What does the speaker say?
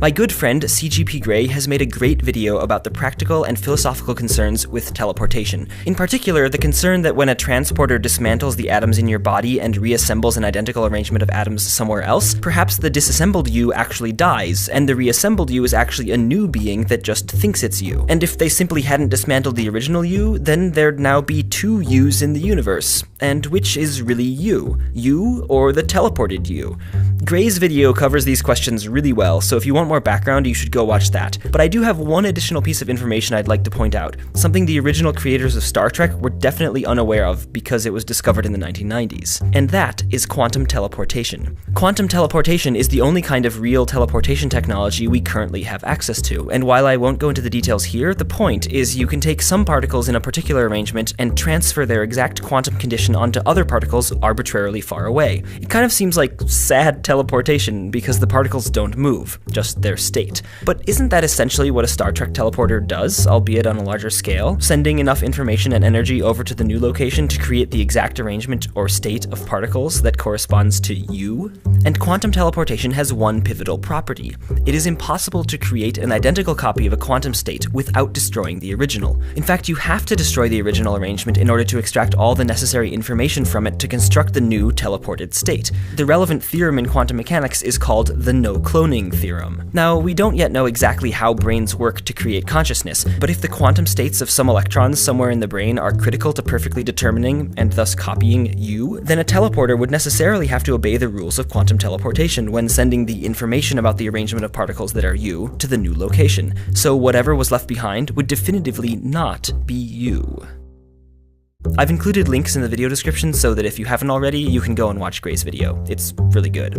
My good friend CGP Grey has made a great video about the practical and philosophical concerns with teleportation. In particular, the concern that when a transporter dismantles the atoms in your body and reassembles an identical arrangement of atoms somewhere else, perhaps the disassembled you actually dies, and the reassembled you is actually a new being that just thinks it's you. And if they simply hadn't dismantled the original you, then there'd now be two yous in the universe. And which is really you? You or the teleported you? Grey's video covers these questions really well, so if you want more background, you should go watch that. But I do have one additional piece of information I'd like to point out, something the original creators of Star Trek were definitely unaware of because it was discovered in the 1990s. And that is quantum teleportation. Quantum teleportation is the only kind of real teleportation technology we currently have access to, and while I won't go into the details here, the point is you can take some particles in a particular arrangement and transfer their exact quantum condition onto other particles arbitrarily far away. It kind of seems like sad teleportation because the particles don't move, just their state. But isn't that essentially what a Star Trek teleporter does, albeit on a larger scale? Sending enough information and energy over to the new location to create the exact arrangement or state of particles that corresponds to you? And quantum teleportation has one pivotal property. It is impossible to create an identical copy of a quantum state without destroying the original. In fact, you have to destroy the original arrangement in order to extract all the necessary information from it to construct the new teleported state. The relevant theorem in quantum mechanics is called the no-cloning theorem. Now, we don't yet know exactly how brains work to create consciousness, but if the quantum states of some electrons somewhere in the brain are critical to perfectly determining and thus copying you, then a teleporter would necessarily have to obey the rules of quantum teleportation when sending the information about the arrangement of particles that are you to the new location. So whatever was left behind would definitively not be you. I've included links in the video description so that if you haven't already, you can go and watch Grey's video. It's really good.